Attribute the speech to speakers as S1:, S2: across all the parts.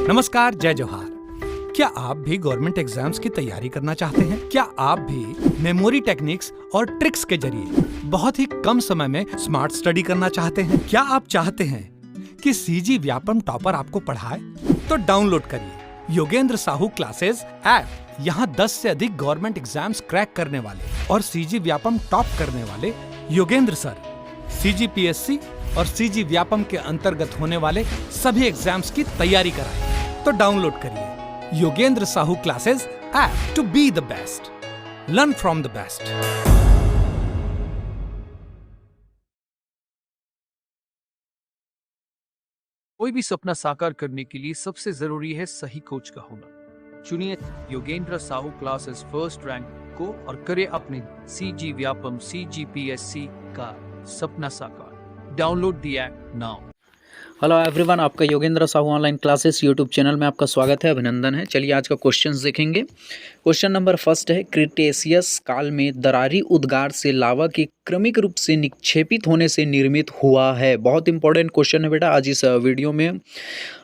S1: नमस्कार, जय जोहार। क्या आप भी गवर्नमेंट एग्जाम्स की तैयारी करना चाहते हैं? क्या आप भी मेमोरी टेक्निक्स और ट्रिक्स के जरिए बहुत ही कम समय में स्मार्ट स्टडी करना चाहते हैं? क्या आप चाहते हैं कि सीजी व्यापम टॉपर आपको पढ़ाए? तो डाउनलोड करिए योगेंद्र साहू क्लासेस ऐप। यहाँ 10 से अधिक गवर्नमेंट एग्जाम्स क्रैक करने वाले और सीजी व्यापम टॉप करने वाले योगेंद्र सर CGPSC और सीजी व्यापम के अंतर्गत होने वाले सभी एग्जाम्स की तैयारी कराएं। तो डाउनलोड करिए Yogendra Sahu classes app to be the best, learn from the best.
S2: कोई भी सपना साकार करने के लिए सबसे जरूरी है सही कोच का होना। चुनिए Yogendra Sahu classes first rank को और करे अपने सीजी व्यापम CGPSC का सपना साकार। Download the app now.
S3: Hello everyone, आपका Yogendra Sahu online classes YouTube channel में आपका स्वागत है, अभिनंदन है। चलिए आज का क्वेश्चंस देखेंगे। क्वेश्चन नंबर फर्स्ट है, क्रिटेशियस काल में दरारी उद्गार से लावा के क्रमिक रूप से निक्षेपित होने से निर्मित हुआ है। बहुत इंपॉर्टेंट क्वेश्चन है बेटा। आज इस वीडियो में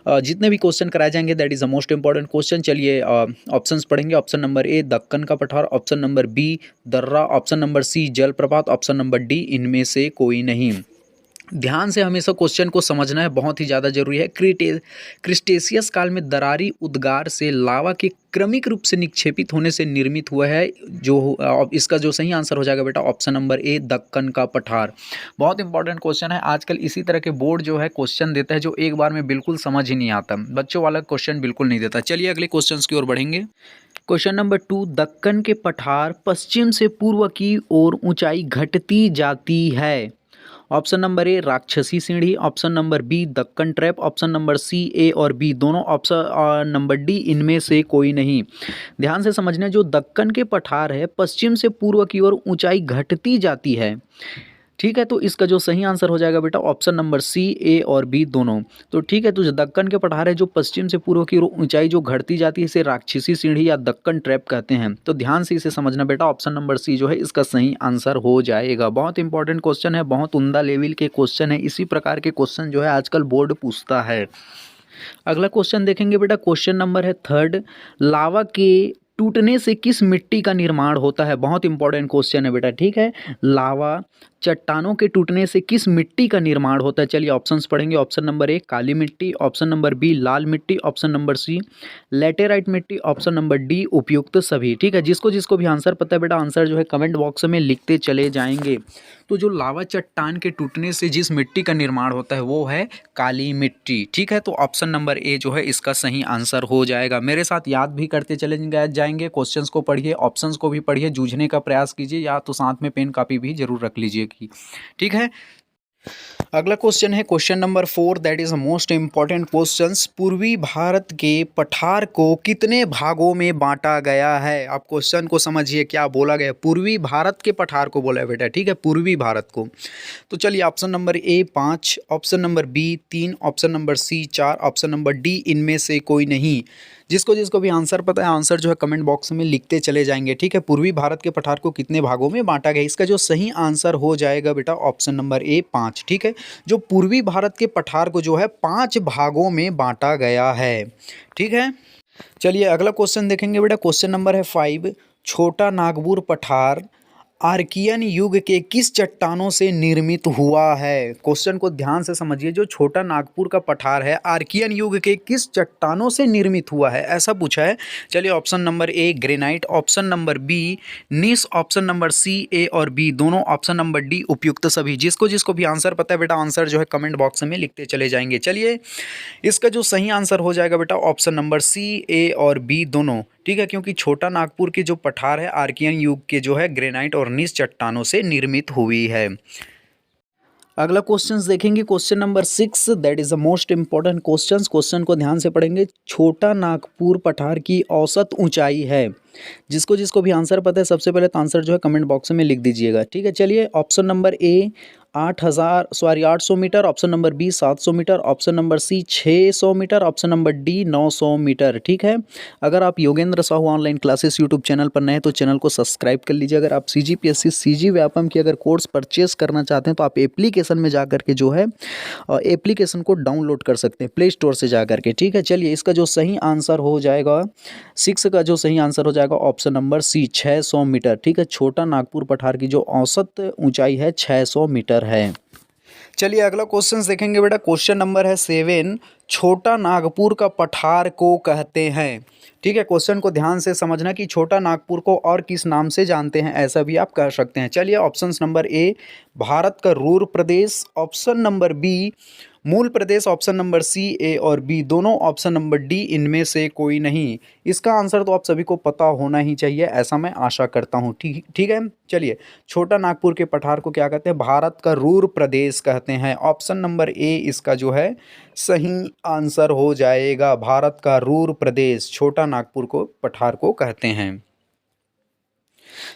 S3: जितने भी क्वेश्चन कराए जाएंगे that is the most important question. चलिए ऑप्शंस पढ़ेंगे। ऑप्शन नंबर ए दक्कन का पठार, ऑप्शन नंबर बी दर्रा, ऑप्शन नंबर सी जलप्रपात, ऑप्शन नंबर डी इनमें से कोई नहीं। ध्यान से हमेशा क्वेश्चन को समझना है, बहुत ही ज़्यादा जरूरी है। क्रिटेशियस काल में दरारी उद्गार से लावा के क्रमिक रूप से निक्षेपित होने से निर्मित हुआ है। जो इसका जो सही आंसर हो जाएगा बेटा ऑप्शन नंबर ए दक्कन का पठार। बहुत इंपॉर्टेंट क्वेश्चन है। आजकल इसी तरह के बोर्ड जो है क्वेश्चन देता है जो एक बार में बिल्कुल समझ ही नहीं आता, बच्चों वाला क्वेश्चन बिल्कुल नहीं देता। चलिए अगले क्वेश्चन की ओर बढ़ेंगे। क्वेश्चन नंबर 2, दक्कन के पठार पश्चिम से पूर्व की ओर ऊंचाई घटती जाती है। ऑप्शन नंबर ए राक्षसी सीढ़ी, option number B Deccan trap, option number C A और बी दोनों, ऑप्शन नंबर डी इनमें से कोई नहीं। ध्यान से समझना, जो दक्कन के पठार है पश्चिम से पूर्व की ओर ऊंचाई घटती जाती है, ठीक है। तो इसका जो सही आंसर हो जाएगा बेटा ऑप्शन नंबर सी ए और बी दोनों। तो ठीक है, तो जो दक्कन के पठार है जो पश्चिम से पूर्व की ऊंचाई जो घटती जाती है इसे राक्षसी सीढ़ी या दक्कन ट्रैप कहते हैं। तो ध्यान से इसे समझना बेटा, ऑप्शन नंबर सी जो है इसका सही आंसर हो जाएगा। बहुत इंपॉर्टेंट क्वेश्चन है, बहुत उम्दा लेवल के क्वेश्चन है। इसी प्रकार के क्वेश्चन जो है आजकल बोर्ड पूछता है। अगला क्वेश्चन देखेंगे बेटा। क्वेश्चन नंबर है 3, लावा के टूटने से किस मिट्टी का निर्माण होता है। बहुत इंपॉर्टेंट क्वेश्चन है बेटा, ठीक है। लावा चट्टानों के टूटने से किस मिट्टी का निर्माण होता है। चलिए ऑप्शंस पढ़ेंगे। ऑप्शन नंबर ए काली मिट्टी, ऑप्शन नंबर बी लाल मिट्टी, ऑप्शन नंबर सी लेटेराइट मिट्टी, ऑप्शन नंबर डी उपयुक्त सभी। ठीक है, जिसको जिसको भी आंसर पता है बेटा आंसर जो है कमेंट बॉक्स में लिखते चले जाएंगे। तो जो लावा चट्टान के टूटने से जिस मिट्टी का निर्माण होता है वो है काली मिट्टी, ठीक है। तो ऑप्शन नंबर ए जो है इसका सही आंसर हो जाएगा। मेरे साथ याद भी करते चले जाएंगे, क्वेश्चंस को पढ़िए, ऑप्शंस को भी पढ़िए, जूझने का प्रयास कीजिए, या तो साथ में पेन कापी भी जरूर रख लीजिए, ठीक है। अगला क्वेश्चन है question number 4, that is most important questions. पूर्वी भारत के पठार को कितने भागों में बांटा गया है। आप क्वेश्चन को समझिए, क्या बोला गया, पूर्वी भारत के पठार को बोला है बेटा, ठीक है, पूर्वी भारत को। तो चलिए option number A 5, option number B 3, option number C 4, option number D इनमें से कोई नहीं। जिसको जिसको भी आंसर पता है आंसर जो है कमेंट बॉक्स में लिखते चले जाएंगे, ठीक है। पूर्वी भारत के पठार को कितने भागों में बांटा गया, इसका जो सही आंसर हो जाएगा बेटा ऑप्शन नंबर ए 5, ठीक है। जो पूर्वी भारत के पठार को जो है 5 भागों में बांटा गया है, ठीक है। चलिए अगला क्वेश्चन देखेंगे बेटा। क्वेश्चन नंबर है 5, छोटा नागपुर पठार आर्कियन युग के किस चट्टानों से निर्मित हुआ है। क्वेश्चन को ध्यान से समझिए, जो छोटा नागपुर का पठार है आर्कियन युग के किस चट्टानों से निर्मित हुआ है, ऐसा पूछा है। चलिए option number A granite, option number B gneiss, option number C A और बी दोनों, ऑप्शन नंबर डी उपयुक्त सभी। जिसको जिसको भी आंसर पता है बेटा आंसर जो है कमेंट बॉक्स में लिखते चले जाएंगे। चलिए इसका जो सही आंसर हो जाएगा बेटा ऑप्शन नंबर सी ए और बी दोनों, ठीक है, क्योंकि छोटा नागपुर की जो पठार है आर्कियन युग के जो है ग्रेनाइट और नीस चट्टानों से निर्मित हुई है। अगला क्वेश्चन देखेंगे question number 6, that is the most important question. Question को ध्यान से पढ़ेंगे। छोटा नागपुर पठार की औसत ऊंचाई है। जिसको जिसको भी आंसर पता है सबसे पहले तो आंसर जो है कमेंट बॉक्स में लिख दीजिएगा, ठीक है। चलिए option number A 800 metre, option number B 700 metre, option number C 600 metre, option number D 900 metre. ठीक है, अगर आप Yogendra Sahu online classes YouTube channel पर नए हैं तो चैनल को सब्सक्राइब कर लीजिए। अगर आप CGPSC CG व्यापम की अगर कोर्स परचेस करना चाहते हैं तो आप एप्लीकेशन में जा करके जो है एप्लीकेशन को डाउनलोड कर सकते हैं प्ले स्टोर से जा करके। ठीक है, चलिए इसका जो सही आंसर हो जाएगा 6 का जो सही आंसर हो जाएगा ऑप्शन नंबर सी 600 मीटर। ठीक है, छोटा नागपुर पठार की जो औसत ऊंचाई है 600 मीटर है। चलिए अगला क्वेश्चन देखेंगे बेटा, क्वेश्चन नंबर है 7, छोटा नागपुर का पठार को कहते हैं। ठीक है, क्वेश्चन को ध्यान से समझना कि छोटा नागपुर को और किस नाम से जानते हैं, ऐसा भी आप कह सकते हैं। चलिए ऑप्शन नंबर ए भारत का रूर प्रदेश, ऑप्शन नंबर बी मूल प्रदेश, ऑप्शन नंबर सी ए और बी दोनों, ऑप्शन नंबर डी इनमें से कोई नहीं। इसका आंसर तो आप सभी को पता होना ही चाहिए, ऐसा मैं आशा करता हूँ। ठीक है, चलिए छोटा नागपुर के पठार को क्या कहते हैं, भारत का रूर प्रदेश कहते हैं। ऑप्शन नंबर ए इसका जो है सही आंसर हो जाएगा, भारत का रूर प्रदेश छोटा नागपुर को पठार को कहते हैं।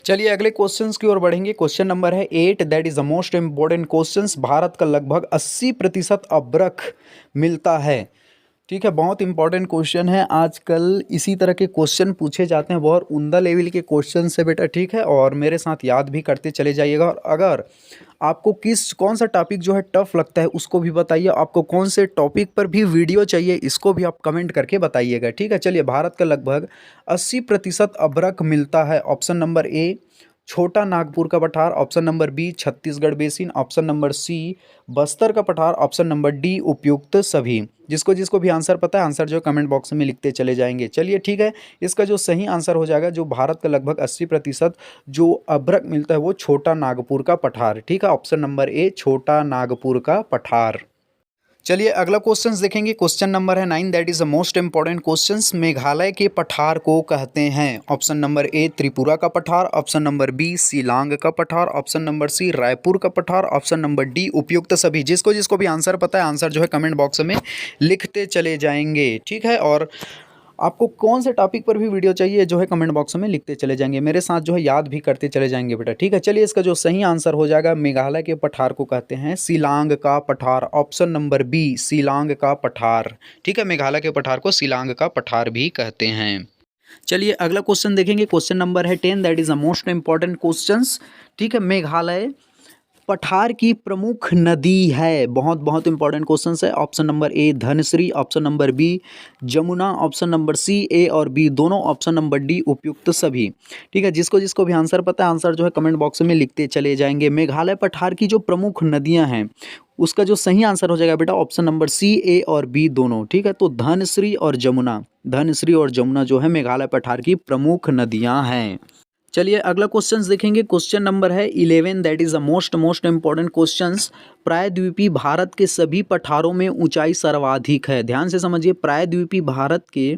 S3: चलिए अगले क्वेश्चंस की ओर बढ़ेंगे। क्वेश्चन नंबर है 8, that is the most important questions. Bharat का लगभग 80% अभ्रक मिलता है। ठीक है, बहुत इंपॉर्टेंट क्वेश्चन है। आजकल इसी तरह के क्वेश्चन पूछे जाते हैं, बहुत उम्दा लेवल के क्वेश्चन है बेटा। ठीक है, और मेरे साथ याद भी करते चले जाइएगा। और अगर आपको कौन सा टॉपिक जो है टफ लगता है उसको भी बताइए, आपको कौन से टॉपिक पर भी वीडियो चाहिए इसको भी आप कमेंट करके बताइएगा। ठीक है, चलिए भारत का लगभग 80% अभ्रक मिलता है। ऑप्शन नंबर ए छोटा नागपुर का पठार, option number B Chhattisgarh basin, option number C Bastar का पठार, ऑप्शन नंबर डी उपयुक्त सभी। जिसको जिसको भी आंसर पता है आंसर जो कमेंट बॉक्स में लिखते चले जाएंगे। चलिए ठीक है, इसका जो सही आंसर हो जाएगा, जो भारत का लगभग 80% जो अभ्रक मिलता है वो छोटा नागपुर का पठार। ठीक है, ऑप्शन नंबर ए छोटा नागपुर का पठार। चलिए अगला क्वेश्चन देखेंगे। क्वेश्चन नंबर है 9, that is the most important questions. Meghalaya के पठार को कहते हैं। ऑप्शन नंबर ए त्रिपुरा का पठार, ऑप्शन नंबर बी शिलांग का पठार, ऑप्शन नंबर सी रायपुर का पठार, ऑप्शन नंबर डी उपयुक्त सभी। जिसको जिसको भी आंसर पता है आंसर जो है कमेंट बॉक्स में लिखते चले जाएंगे। ठीक है, और आपको कौन से टॉपिक पर भी वीडियो चाहिए जो है कमेंट बॉक्स में लिखते चले जाएंगे, मेरे साथ जो है याद भी करते चले जाएंगे बेटा। ठीक है, चलिए इसका जो सही आंसर हो जाएगा, मेघालय के पठार को कहते हैं शिलांग का पठार, ऑप्शन नंबर बी शिलांग का पठार। ठीक है, मेघालय के पठार को शिलांग का पठार भी कहते हैं। चलिए अगला क्वेश्चन देखेंगे। क्वेश्चन नंबर है 10, that is the most important questions. ठीक है, मेघालय पठार की प्रमुख नदी है। बहुत बहुत इंपॉर्टेंट क्वेश्चन है। Option number A Dhanshri, option number B Jamuna, option number C A और बी दोनों, ऑप्शन नंबर डी उपयुक्त सभी। ठीक है, जिसको जिसको भी आंसर पता है आंसर जो है कमेंट बॉक्स में लिखते चले जाएंगे। मेघालय पठार की जो प्रमुख नदियां हैं उसका जो सही आंसर हो जाएगा बेटा ऑप्शन नंबर सी ए और बी दोनों। ठीक है, तो धनश्री और जमुना, धनश्री और जमुना जो है मेघालय पठार की प्रमुख नदियां हैं। चलिए अगला क्वेश्चन देखेंगे। क्वेश्चन नंबर है 11, that is the most important questions. प्रायद्वीपीय भारत के सभी पठारों में ऊंचाई सर्वाधिक है। ध्यान से समझिए, प्रायद्वीपीय भारत के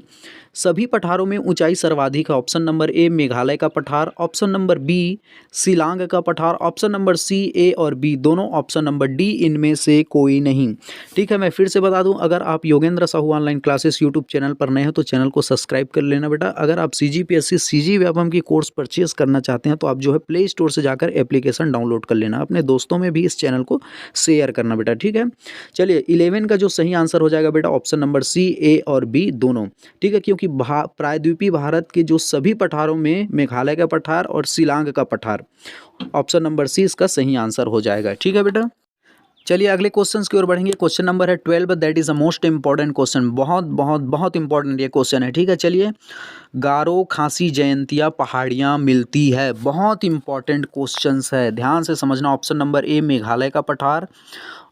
S3: सभी पठारों में ऊंचाई सर्वाधिक है। ऑप्शन नंबर ए मेघालय का पठार, ऑप्शन नंबर बी शिलांग का पठार, ऑप्शन नंबर सी ए और बी दोनों, ऑप्शन नंबर डी इनमें से कोई नहीं। ठीक है, मैं फिर से बता दूं, अगर आप Yogendra Sahu online classes YouTube channel पर नए हो तो चैनल को सब्सक्राइब कर लेना बेटा। अगर आप CGPSC CG व्यापम की कोर्स परचेस करना चाहते हैं तो आप जो है प्ले स्टोर से जाकर एप्लीकेशन डाउनलोड कर लेना, अपने दोस्तों में भी इस चैनल को शेयर करना बेटा। ठीक है, चलिए 11 का जो सही आंसर हो जाएगा बेटा ऑप्शन नंबर सी ए और बी दोनों। ठीक है, क्योंकि प्रायद्वीपीय भारत के जो सभी पठारों में मेघालय का पठार और शिलांग का पठार, ऑप्शन नंबर सी इसका सही आंसर हो जाएगा। ठीक है बेटा, चलिए अगले क्वेश्चन की ओर बढ़ेंगे। क्वेश्चन नंबर है 12, that is the most important question. बहुत बहुत बहुत इंपॉर्टेंट ये क्वेश्चन है। ठीक है, चलिए गारो खासी जयंतिया पहाड़ियाँ मिलती है। बहुत इंपॉर्टेंट क्वेश्चन है, ध्यान से समझना। ऑप्शन नंबर ए मेघालय का पठार,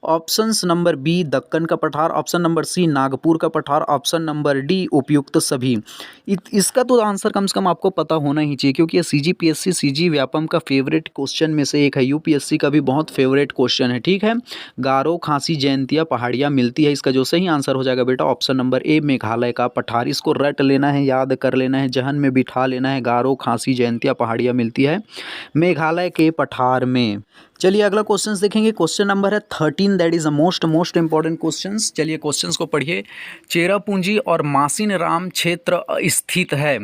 S3: ऑप्शन नंबर बी दक्कन का पठार, ऑप्शन नंबर सी नागपुर का पठार, ऑप्शन नंबर डी उपयुक्त सभी। इसका तो आंसर कम से कम आपको पता होना ही चाहिए, क्योंकि ये CGPSC CG व्यापम का फेवरेट क्वेश्चन में से एक है। UPSC का भी बहुत फेवरेट क्वेश्चन है। ठीक है, गारो खासी जयंतिया पहाड़ियाँ मिलती है, इसका जो सही आंसर हो जाएगा बेटा ऑप्शन नंबर ए मेघालय का पठार। इसको रट लेना है, याद कर लेना है, जहन में बिठा लेना है। गारो खासी जयंतिया पहाड़ियाँ मिलती है मेघालय के पठार में। चलिए अगला क्वेश्चन देखेंगे। क्वेश्चन नंबर है 13, that is the most important questions. चलिए क्वेश्चंस को पढ़िए। चेरापूंजी और मासिन राम क्षेत्र स्थित है।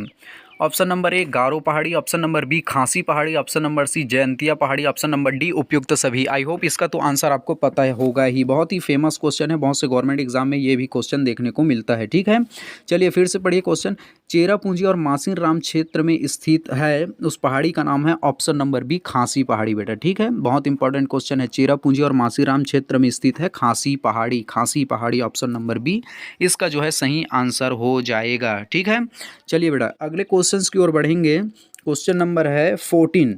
S3: ऑप्शन नंबर ए गारो पहाड़ी, ऑप्शन नंबर बी खांसी पहाड़ी, ऑप्शन नंबर सी जयंतिया पहाड़ी, ऑप्शन नंबर डी उपयुक्त सभी। आई होप इसका तो आंसर आपको पता होगा ही, बहुत ही फेमस क्वेश्चन है, बहुत से गवर्नमेंट एग्जाम में ये भी क्वेश्चन देखने को मिलता है। ठीक है, चलिए फिर से पढ़िए क्वेश्चन। चेरापूंजी और मासिनराम क्षेत्र में स्थित है उस पहाड़ी का नाम है ऑप्शन नंबर बी खांसी पहाड़ी बेटा। ठीक है, बहुत इंपॉर्टेंट क्वेश्चन है। चेरापूंजी और मासिनराम क्षेत्र में स्थित है खांसी पहाड़ी, खांसी पहाड़ी ऑप्शन नंबर बी इसका जो है सही आंसर हो जाएगा। ठीक है, चलिए बेटा अगले क्वेश्चंस की ओर बढ़ेंगे। क्वेश्चन नंबर है 14।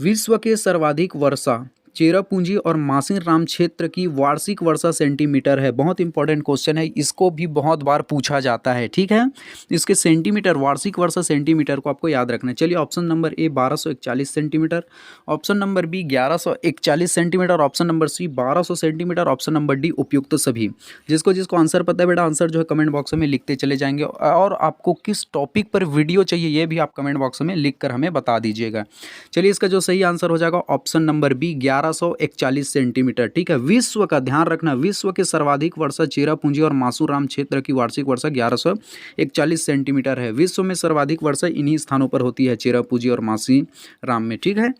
S3: विश्व के सर्वाधिक वर्षा चेरापूंजी और मासिनराम क्षेत्र की वार्षिक वर्षा सेंटीमीटर है। बहुत इंपॉर्टेंट क्वेश्चन है, इसको भी बहुत बार पूछा जाता है। ठीक है, इसके सेंटीमीटर, वार्षिक वर्षा सेंटीमीटर को आपको याद रखना है। चलिए option number A 1241 centimetre, option number B 1141 centimetre, option number C 1200 centimetre, option number D उपयुक्त सभी। जिसको जिसको आंसर पता है बेटा आंसर जो है कमेंट बॉक्स में लिखते चले जाएंगे, और आपको किस टॉपिक पर वीडियो चाहिए ये भी आप कमेंट बॉक्स में लिख कर हमें बता दीजिएगा। चलिए इसका जो सही आंसर हो जाएगा ऑप्शन नंबर बी 1141 सेंटीमीटर। ठीक है, विश्व का ध्यान रखना, विश्व के सर्वाधिक वर्षा चेरापूंजी और मासूराम क्षेत्र की वार्षिक वर्षा 1141 सेंटीमीटर है। विश्व में सर्वाधिक वर्षा इन्हीं स्थानों पर होती है, चेरापूंजी और मासीराम में। ठीक है,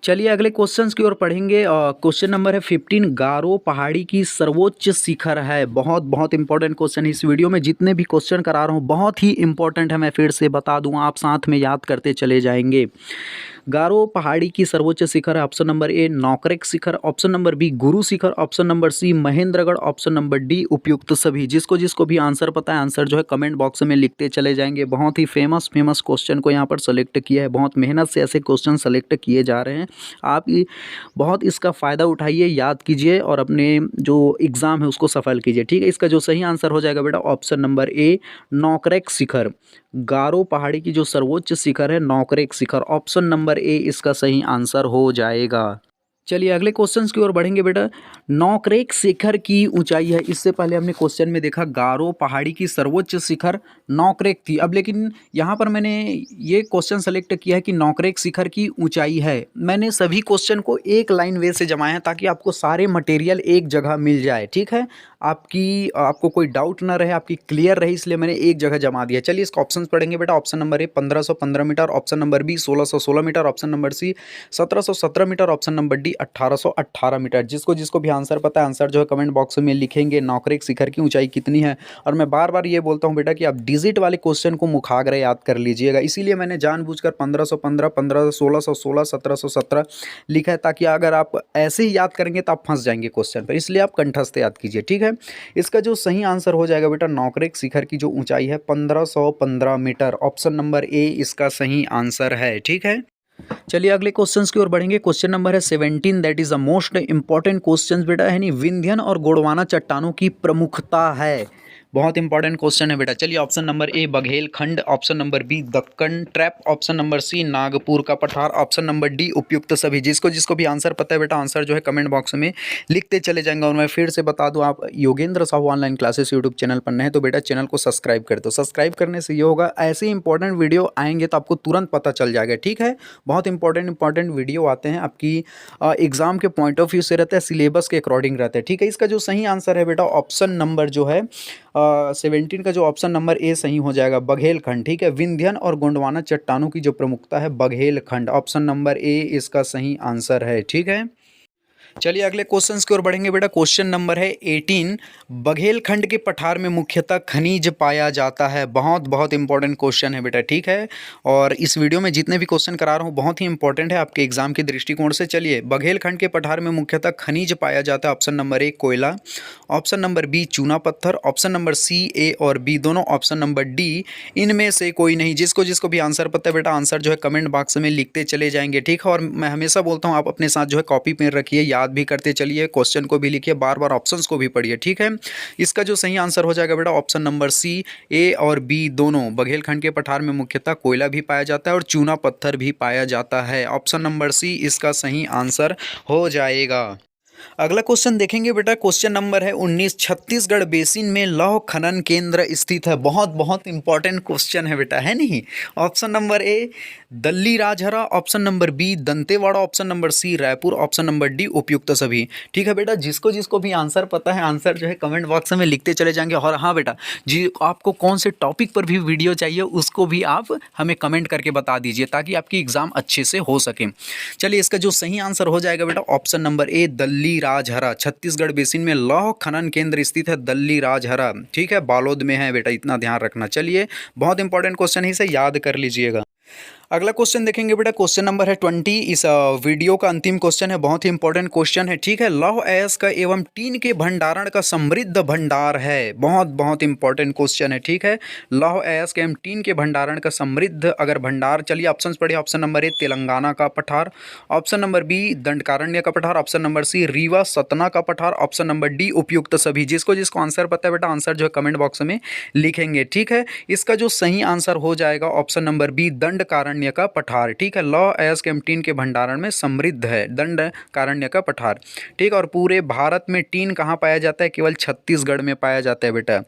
S3: चलिए अगले क्वेश्चंस की ओर पढ़ेंगे। क्वेश्चन नंबर है 15। गारो पहाड़ी की सर्वोच्च शिखर है। बहुत बहुत इंपॉर्टेंट क्वेश्चन है। इस वीडियो में जितने भी क्वेश्चन करा रहा हूँ बहुत ही इंपॉर्टेंट है, मैं फिर से बता दूँ, आप साथ में याद करते चले जाएंगे। गारो पहाड़ी की सर्वोच्च शिखर है ऑप्शन नंबर ए नौकरेक शिखर, option number B Guru Shikhar, option number C Mahendragarh, option number D उपयुक्त सभी। जिसको जिसको भी आंसर पता है आंसर जो है कमेंट बॉक्स में लिखते चले जाएंगे। बहुत ही फेमस क्वेश्चन को यहाँ पर सेलेक्ट किया है, बहुत मेहनत से ऐसे क्वेश्चन सेलेक्ट किए जा रहे हैं। आप बहुत इसका फ़ायदा उठाइए, याद कीजिए और अपने जो एग्ज़ाम है उसको सफल कीजिए। ठीक है, इसका जो सही आंसर हो जाएगा बेटा ऑप्शन नंबर ए नौकरेक शिखर। गारो पहाड़ी की जो सर्वोच्च शिखर है नौकरेक शिखर, ऑप्शन नंबर ए इसका सही आंसर हो जाएगा। चलिए अगले क्वेश्चंस की ओर बढ़ेंगे बेटा। नौकरेक शिखर की ऊंचाई है, इससे पहले हमने क्वेश्चन में देखा गारो पहाड़ी की सर्वोच्च शिखर नौकरेक थी, अब लेकिन यहाँ पर मैंने ये क्वेश्चन सेलेक्ट किया है कि नौकरेक शिखर की ऊंचाई है। मैंने सभी क्वेश्चन को एक लाइन वे से जमाया है ताकि आपको सारे मटेरियल एक जगह मिल जाए। ठीक है, आपको कोई डाउट ना रहे, आपकी क्लियर रहे, इसलिए मैंने एक जगह जमा दिया। चलिए इसका ऑप्शन पढ़ेंगे बेटा। Option number A 1515 metre, option number B 1616 metre, option number C 1717 metre, option number D 1818 metre. जिसको जिसको भी आंसर पता है आंसर जो है कमेंट बॉक्स में लिखेंगे नौकरेक शिखर की ऊंचाई कितनी है। और मैं बार बार ये बोलता हूँ बेटा कि आप डिजिट वाले क्वेश्चन को मुखाग्र याद कर लीजिएगा, इसीलिए मैंने जानबूझकर 1515, 15, 1616, 1717 लिखा है, ताकि अगर आप ऐसे ही याद करेंगे तो आप फंस जाएंगे क्वेश्चन पर, इसलिए आप कंठस्थ याद कीजिए। ठीक है, इसका जो सही आंसर हो जाएगा बेटा नौकरेक शिखर की जो ऊंचाई है 1515 मीटर, ऑप्शन नंबर ए इसका सही आंसर है। ठीक है, चलिए अगले क्वेश्चंस की ओर बढ़ेंगे। क्वेश्चन नंबर है 17, that is the most important question बेटा, यानी विंध्यन और गोंडवाना चट्टानों की प्रमुखता है। बहुत इंपॉर्टेंट क्वेश्चन है बेटा। चलिए option number A Baghelkhand, option number B Deccan trap, option number C Nagpur का पठार, ऑप्शन नंबर डी उपयुक्त सभी। जिसको जिसको भी आंसर पता है बेटा आंसर जो है कमेंट बॉक्स में लिखते चले जाएंगे। और मैं फिर से बता दूं, आप Yogendra Sahu online classes YouTube channel पर नए हैं तो बेटा चैनल को सब्सक्राइब कर दो। सब्सक्राइब करने से ये होगा, ऐसे इंपॉर्टेंट वीडियो आएंगे तो आपको तुरंत पता चल जाएगा। ठीक है, बहुत इंपॉर्टेंट वीडियो आते हैं, आपकी एग्जाम के पॉइंट ऑफ व्यू से रहता है, सिलेबस के अकॉर्डिंग रहता है। ठीक है, इसका जो सही आंसर है बेटा ऑप्शन नंबर जो है 17 का जो ऑप्शन नंबर ए सही हो जाएगा बघेलखंड। ठीक है, विंध्यन और गोंडवाना चट्टानों की जो प्रमुखता है बघेलखंड, ऑप्शन नंबर ए इसका सही आंसर है। ठीक है, चलिए अगले क्वेश्चंस की ओर बढ़ेंगे बेटा। क्वेश्चन नंबर है 18, बघेलखंड के पठार में मुख्यतः खनिज पाया जाता है। बहुत बहुत इंपॉर्टेंट क्वेश्चन है बेटा। ठीक है, और इस वीडियो में जितने भी क्वेश्चन करा रहा हूँ बहुत ही इंपॉर्टेंट है आपके एग्जाम के दृष्टिकोण से। चलिए, बघेलखंड के पठार में मुख्यतः खनिज पाया जाता है। ऑप्शन नंबर ए कोयला, ऑप्शन नंबर बी चूना पत्थर, ऑप्शन नंबर सी ए और बी दोनों, ऑप्शन नंबर डी इनमें से कोई नहीं। जिसको जिसको भी आंसर पता है बेटा आंसर जो है कमेंट बॉक्स में लिखते चले जाएंगे। ठीक है, और मैं हमेशा बोलता हूँ आप अपने साथ जो है कॉपी पेन रखिए, याद भी करते चलिए, क्वेश्चन को भी लिखिए, बार बार ऑप्शंस को भी पढ़िए। ठीक है, इसका जो सही आंसर हो जाएगा बेटा ऑप्शन नंबर सी ए और बी दोनों। बघेलखंड के पठार में मुख्यतः कोयला भी पाया जाता है और चूना पत्थर भी पाया जाता है। ऑप्शन नंबर सी इसका सही आंसर हो जाएगा। अगला क्वेश्चन देखेंगे बेटा, क्वेश्चन नंबर है 19। छत्तीसगढ़ बेसिन में लौह खनन केंद्र स्थित है। बहुत बहुत इंपॉर्टेंट क्वेश्चन है बेटा, है नहीं। Option number A Dalli Rajhara, option number B Dantewada, option number C Raipur, option number D उपयुक्त सभी। ठीक है बेटा, जिसको जिसको भी आंसर पता है आंसर जो है कमेंट बॉक्स में लिखते चले जाएंगे। और हाँ बेटा, जी आपको कौन से टॉपिक पर भी वीडियो चाहिए उसको भी आप हमें कमेंट करके बता दीजिए ताकि आपकी एग्जाम अच्छे से हो सके। चलिए, इसका जो सही आंसर हो जाएगा बेटा option number A Dalli Rajhara. Chhattisgarh basin में लौह खनन केंद्र स्थित है दल्ली राजहरा। ठीक है, बालोद में है बेटा, इतना ध्यान रखना। चलिए, बहुत इंपॉर्टेंट क्वेश्चन है, इसे याद कर लीजिएगा। अगला क्वेश्चन देखेंगे बेटा, क्वेश्चन नंबर है 20। इस वीडियो का अंतिम क्वेश्चन है, बहुत ही इंपॉर्टेंट क्वेश्चन है। ठीक है, लौह अयस्क एवं टीन के भंडारण का समृद्ध भंडार है। बहुत बहुत इंपॉर्टेंट क्वेश्चन है। ठीक है, लौह अयस्क एवं टीन के भंडारण का समृद्ध अगर भंडार, चलिए ऑप्शन पढ़िए। ऑप्शन नंबर ए तेलंगाना का पठार, ऑप्शन नंबर बी दंडकारण्य का पठार, option number C Rewa Satna का पठार, ऑप्शन नंबर डी उपयुक्त सभी। जिसको जिसको आंसर पता है बेटा आंसर जो है कमेंट बॉक्स में लिखेंगे। ठीक है, इसका जो सही आंसर हो जाएगा ऑप्शन नंबर बी दंडकारण्य का पठार। ठीक है, लौह अयस्क एवं टीन के भंडारण में समृद्ध है दंडकारण्य का पठार। ठीक है, और पूरे भारत में टीन कहाँ पाया जाता है? केवल छत्तीसगढ़ में पाया जाता है बेटा।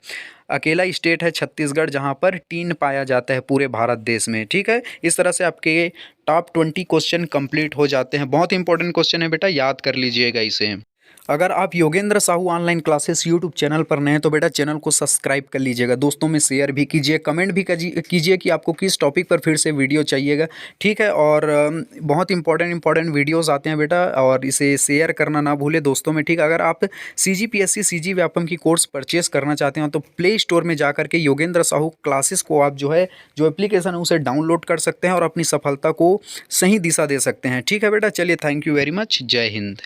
S3: अकेला स्टेट है छत्तीसगढ़ जहाँ पर टीन पाया जाता है पूरे भारत देश में। ठीक है, इस तरह से आपके टॉप 20 क्वेश्चन कंप्लीट हो जाते हैं। बहुत इंपॉर्टेंट क्वेश्चन है बेटा, याद कर लीजिएगा इसे। अगर आप Yogendra Sahu online classes YouTube channel पर नए हैं तो बेटा चैनल को सब्सक्राइब कर लीजिएगा, दोस्तों में शेयर भी कीजिए, कमेंट भी कीजिए कि आपको किस टॉपिक पर फिर से वीडियो चाहिएगा। ठीक है, और बहुत इंपॉर्टेंट वीडियोस आते हैं बेटा, और इसे शेयर करना ना भूलें दोस्तों में। ठीक है, अगर आप CGPSC CG व्यापम की कोर्स परचेस करना चाहते हैं तो प्ले स्टोर में जाकर के योगेंद्र साहू क्लासेस को आप जो एप्लीकेशन है उसे डाउनलोड कर सकते हैं और अपनी सफलता को सही दिशा दे सकते हैं। ठीक है बेटा, चलिए, थैंक यू वेरी मच, जय हिंद।